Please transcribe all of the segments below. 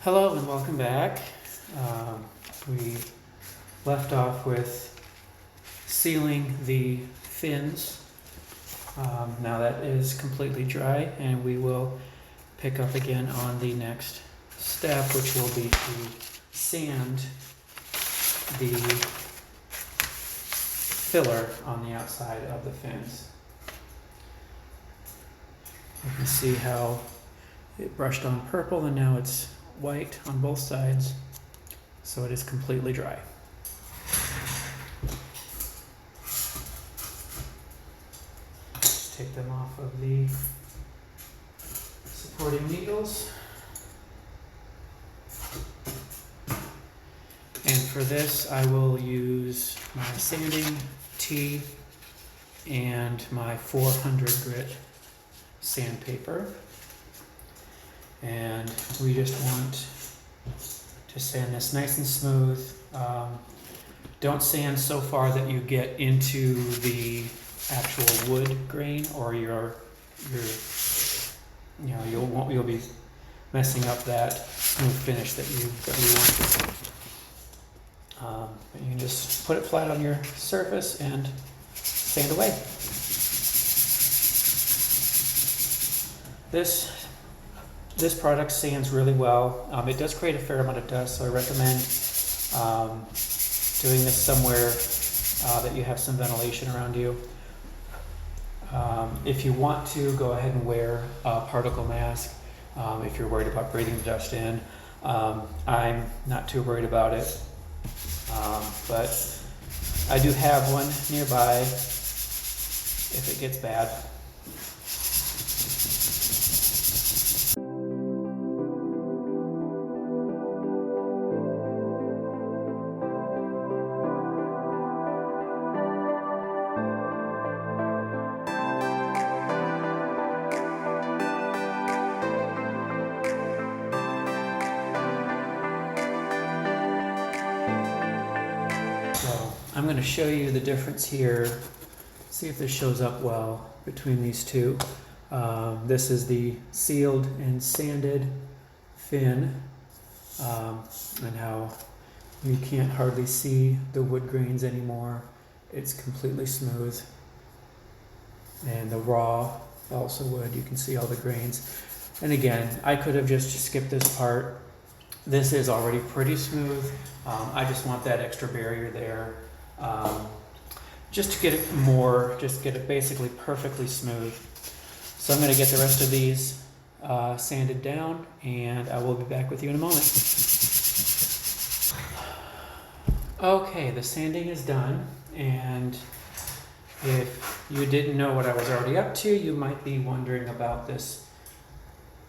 Hello and welcome back. We left off with sealing the fins. Now that is completely dry, and we will pick up again on the next step, which will be to sand the filler on the outside of the fins. You can see how it brushed on purple and now it's white on both sides, so it is completely dry. Just take them off of the supporting needles. And for this, I will use my sanding tee and my 400 grit sandpaper. And we just want to sand this nice and smooth. Don't sand so far that you get into the actual wood grain, or you'll be messing up that smooth finish that we want. But you can just put it flat on your surface and sand away. This product sands really well. It does create a fair amount of dust, so I recommend doing this somewhere that you have some ventilation around you. If you want to, go ahead and wear a particle mask if you're worried about breathing the dust in. I'm not too worried about it, but I do have one nearby if it gets bad. I'm going to show you the difference here, see if this shows up well between these two. This is the sealed and sanded fin, and how you can't hardly see the wood grains anymore. It's completely smooth. And the raw balsa wood, you can see all the grains. And again, I could have just skipped this part. This is already pretty smooth. I just want that extra barrier there. Just to get it basically perfectly smooth. So I'm going to get the rest of these sanded down, and I will be back with you in a moment. Okay, the sanding is done, and if you didn't know what I was already up to, you might be wondering about this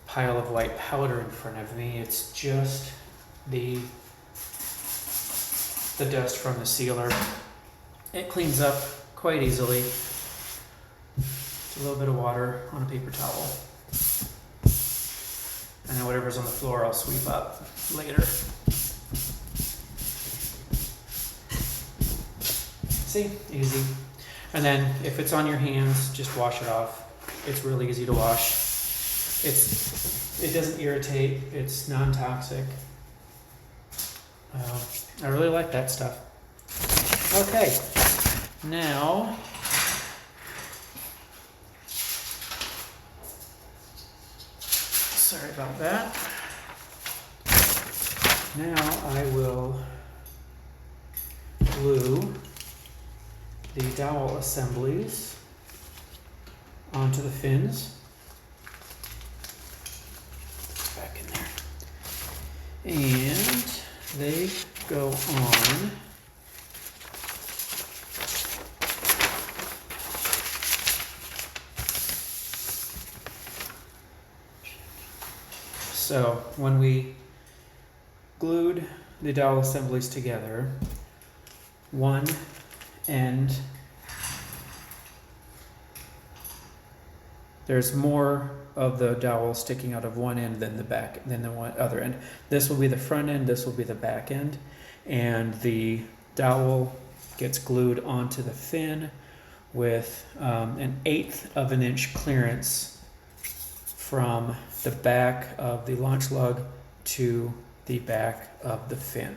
pile of white powder in front of me. It's just the dust from the sealer. It cleans up quite easily. Just a little bit of water on a paper towel. And then whatever's on the floor I'll sweep up later. See? Easy. And then if it's on your hands, just wash it off. It's really easy to wash. It doesn't irritate. It's non-toxic. I really like that stuff. Okay, now sorry about that. Now I will glue the dowel assemblies onto the fins. Back in there. And they go on so when we glued the dowel assemblies together, one end, there's more of the dowel sticking out of one end than the other end. This will be the front end, this will be the back end, and the dowel gets glued onto the fin with 1/8 of an inch clearance from the back of the launch lug to the back of the fin.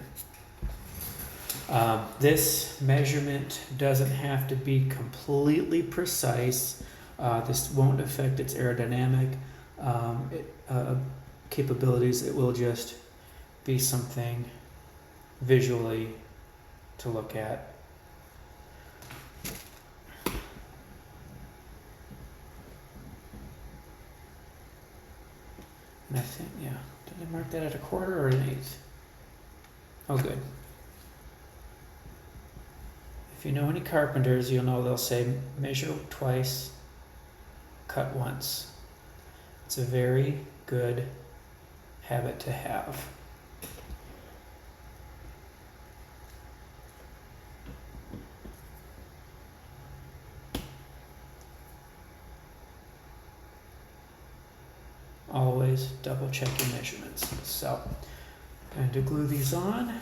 This measurement doesn't have to be completely precise. This won't affect its aerodynamic capabilities. It will just be something visually to look at. And I think, yeah, did I mark that at a quarter or an eighth? Oh, good. If you know any carpenters, you'll know they'll say measure twice, cut once. It's a very good habit to have. Always double check your measurements. So, going to glue these on.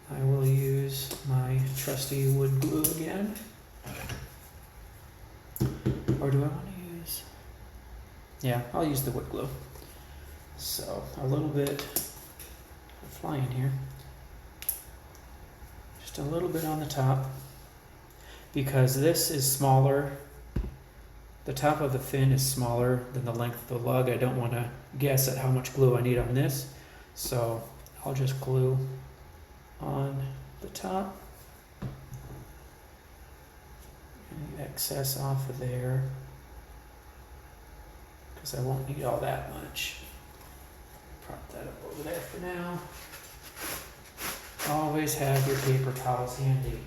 I will use my trusty wood glue again. Or do I want to use? Yeah, I'll use the wood glue. So, a little bit flying here. Just a little bit on the top. Because this is smaller. The top of the fin is smaller than the length of the lug. I don't want to guess at how much glue I need on this. So, I'll just glue on the top. Any excess off of there, because I won't need all that much. Prop that up over there for now. Always have your paper towels handy.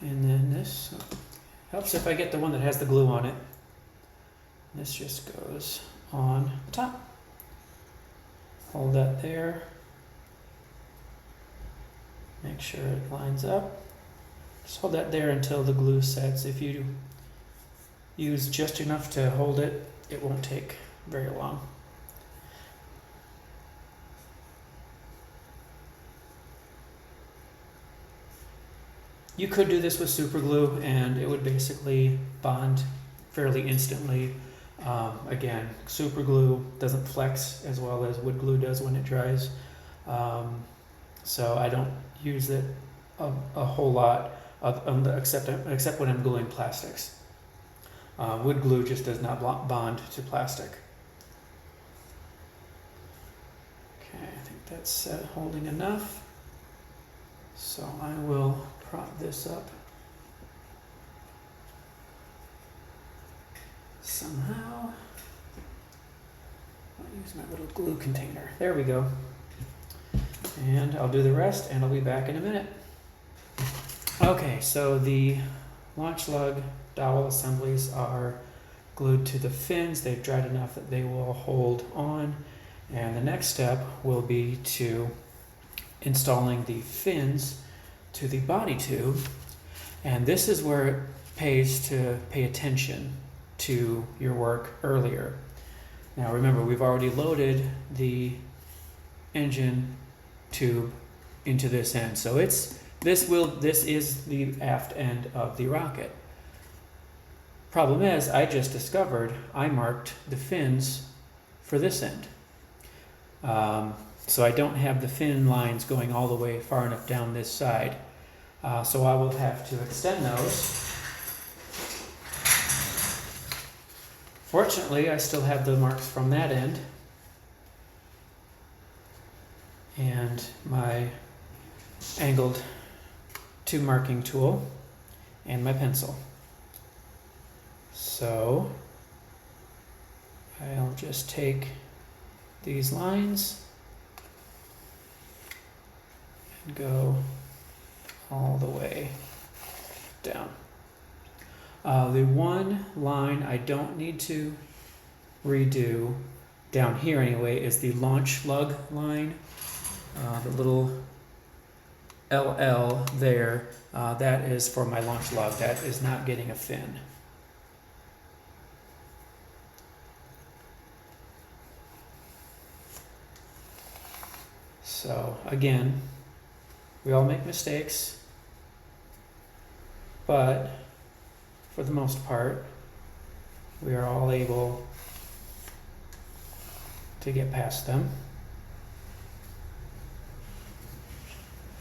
And then this helps if I get the one that has the glue on it. This just goes on top. Hold that there. Make sure it lines up. Just hold that there until the glue sets. If you use just enough to hold it, it won't take very long. You could do this with super glue and it would basically bond fairly instantly. Again, super glue doesn't flex as well as wood glue does when it dries. So I don't use it a whole lot except when I'm gluing plastics. Wood glue just does not bond to plastic. Okay, I think that's holding enough. So I will prop this up somehow. I'll use my little glue container. There we go. And I'll do the rest and I'll be back in a minute. Okay, so the launch lug dowel assemblies are glued to the fins. They've dried enough that they will hold on. And the next step will be to installing the fins to the body tube. And this is where it pays to pay attention to your work earlier. Now remember, we've already loaded the engine tube into this end. So this is the aft end of the rocket. Problem is, I just discovered I marked the fins for this end. So I don't have the fin lines going all the way far enough down this side. So I will have to extend those. Fortunately, I still have the marks from that end. And my angled tube marking tool and my pencil. So I'll just take these lines and go all the way down. The one line I don't need to redo down here anyway is the launch lug line. The little LL there, that is for my launch lug. That is not getting a fin. So again, we all make mistakes. but for the most part, we are all able to get past them.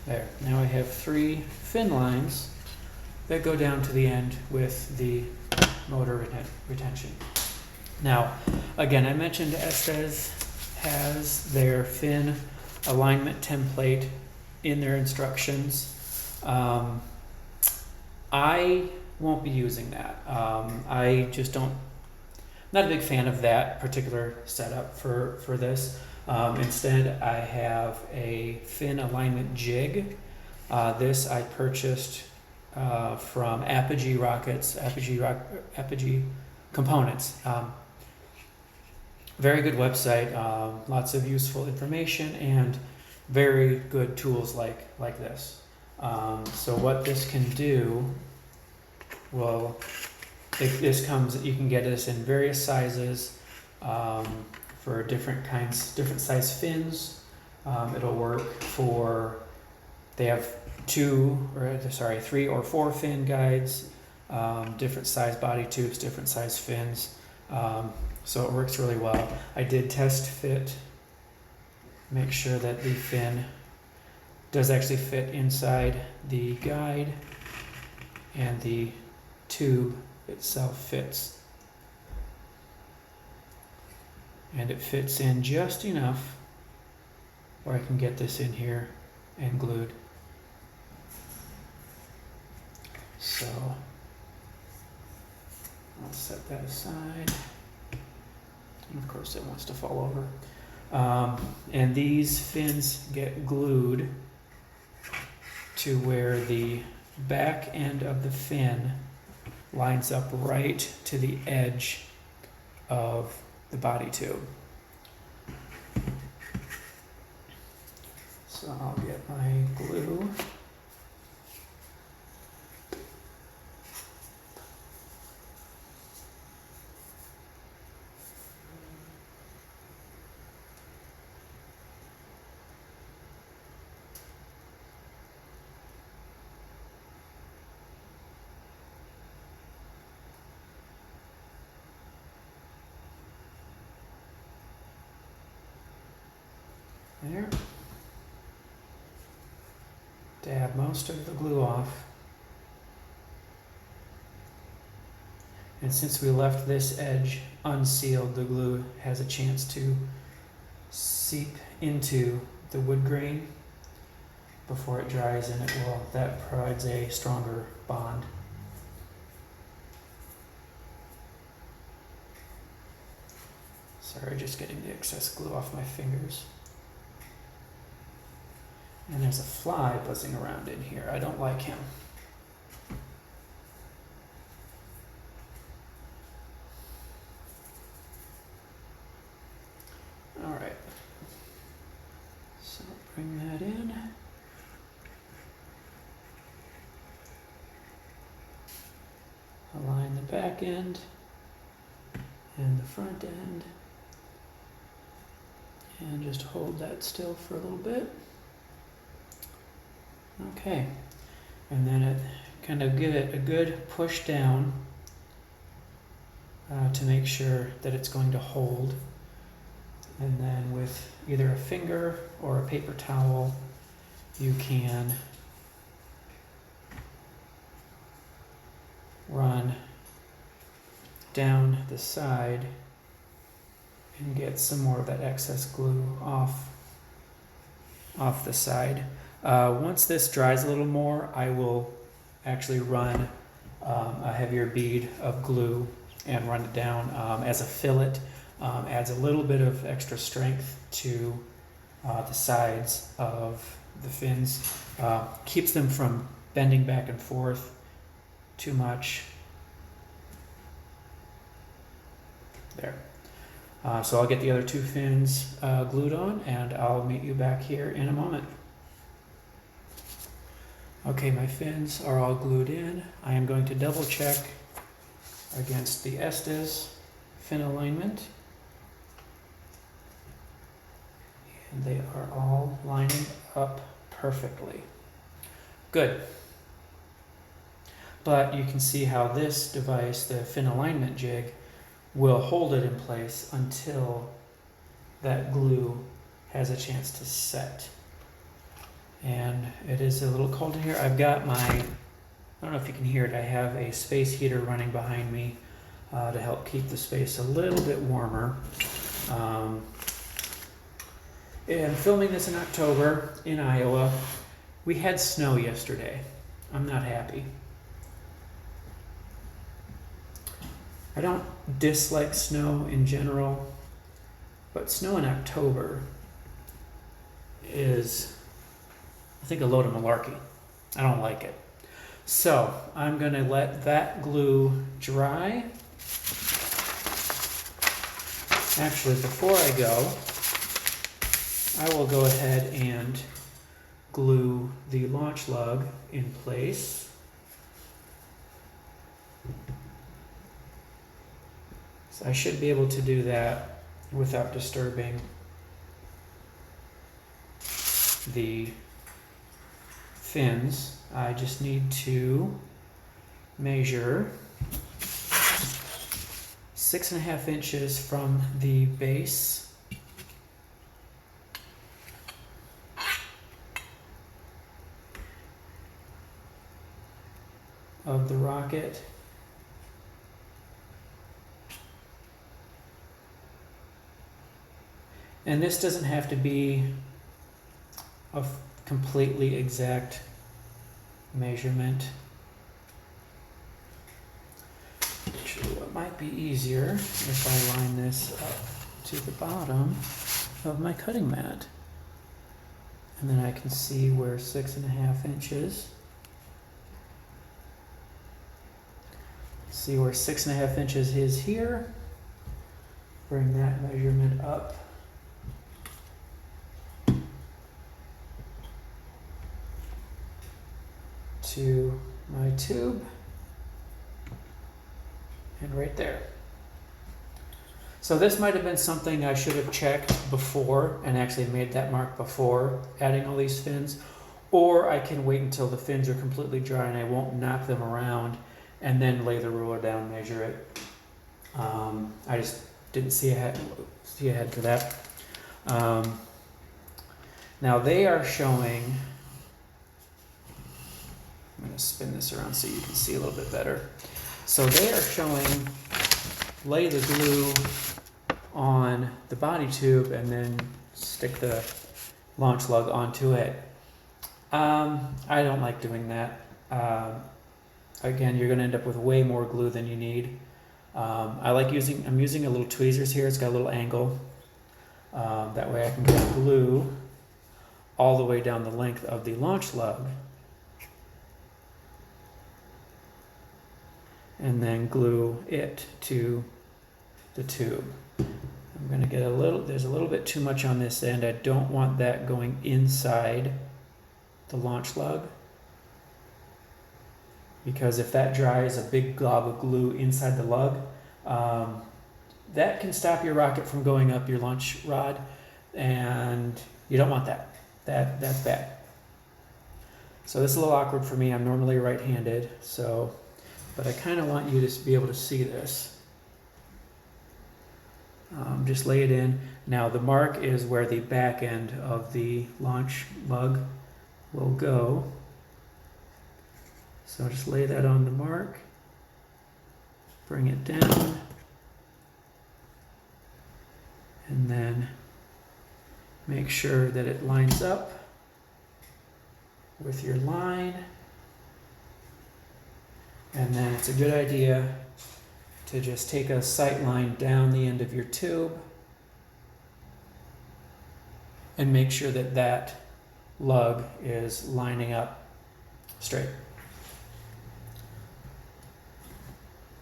There, now I have 3 fin lines that go down to the end with the motor retention. Now, again, I mentioned Estes has their fin alignment template in their instructions. I won't be using that. I just don't, not a big fan of that particular setup for this. Instead, I have a fin alignment jig. This I purchased from Apogee Components. Very good website, lots of useful information, and very good tools like this. So what this can do, well, this comes, you can get this in various sizes for different size fins. It'll work for, they have 3 or 4 fin guides, different size body tubes, different size fins. So it works really well. I did test fit, make sure that the fin does actually fit inside the guide, and the tube itself fits. And it fits in just enough where I can get this in here and glued. So I'll set that aside. And of course it wants to fall over. And these fins get glued to where the back end of the fin lines up right to the edge of the body tube. So I'll get my glue. There. Dab most of the glue off. And since we left this edge unsealed, the glue has a chance to seep into the wood grain before it dries, and that provides a stronger bond. Sorry, just getting the excess glue off my fingers. And there's a fly buzzing around in here. I don't like him. All right. So bring that in. Align the back end and the front end. And just hold that still for a little bit. Okay, and then it kind of give it a good push down to make sure that it's going to hold. And then with either a finger or a paper towel, you can run down the side and get some more of that excess glue off the side. Once this dries a little more, I will actually run a heavier bead of glue and run it down as a fillet. Adds a little bit of extra strength to the sides of the fins. Keeps them from bending back and forth too much. There. So I'll get the other 2 fins glued on, and I'll meet you back here in a moment. Okay, my fins are all glued in. I am going to double check against the Estes fin alignment. And they are all lining up perfectly. Good. but you can see how this device, the fin alignment jig, will hold it in place until that glue has a chance to set. And it is a little cold in here. I've got my, I don't know if you can hear it, I have a space heater running behind me to help keep the space a little bit warmer. And filming this in October in Iowa. We had snow yesterday. I'm not happy. I don't dislike snow in general, but snow in October is, I think, a load of malarkey. I don't like it. So I'm going to let that glue dry. Actually, before I go, I will go ahead and glue the launch lug in place. So I should be able to do that without disturbing the fins. I just need to measure 6.5 inches from the base of the rocket and this doesn't have to be a completely exact measurement. Actually, what might be easier if I line this up to the bottom of my cutting mat, and then I can see where 6.5 inches. See where 6.5 inches is here. Bring that measurement up to my tube, and right there. So this might have been something I should have checked before and actually made that mark before adding all these fins, or I can wait until the fins are completely dry and I won't knock them around and then lay the ruler down and measure it. I just didn't see ahead for that. Now they are showing, I'm going to spin this around so you can see a little bit better. So they are showing lay the glue on the body tube and then stick the launch lug onto it. I don't like doing that. Again, you're going to end up with way more glue than you need. I'm using a little tweezers here. It's got a little angle. That way I can get glue all the way down the length of the launch lug. And then glue it to the tube. I'm going to get there's a little bit too much on this end. I don't want that going inside the launch lug, because if that dries, a big glob of glue inside the lug, that can stop your rocket from going up your launch rod, and you don't want that. That's bad. So this is a little awkward for me. I'm normally right-handed, but I kind of want you to be able to see this. Just lay it in. Now the mark is where the back end of the launch lug will go. So just lay that on the mark, bring it down, and then make sure that it lines up with your line. And then it's a good idea to just take a sight line down the end of your tube and make sure that that lug is lining up straight.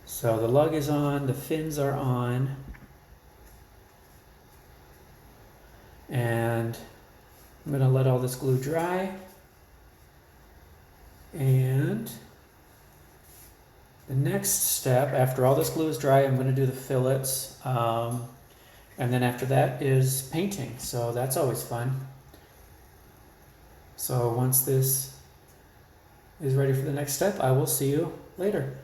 So the lug is on, the fins are on, and I'm going to let all this glue dry, and the next step, after all this glue is dry, I'm going to do the fillets, and then after that is painting, so that's always fun. So once this is ready for the next step, I will see you later.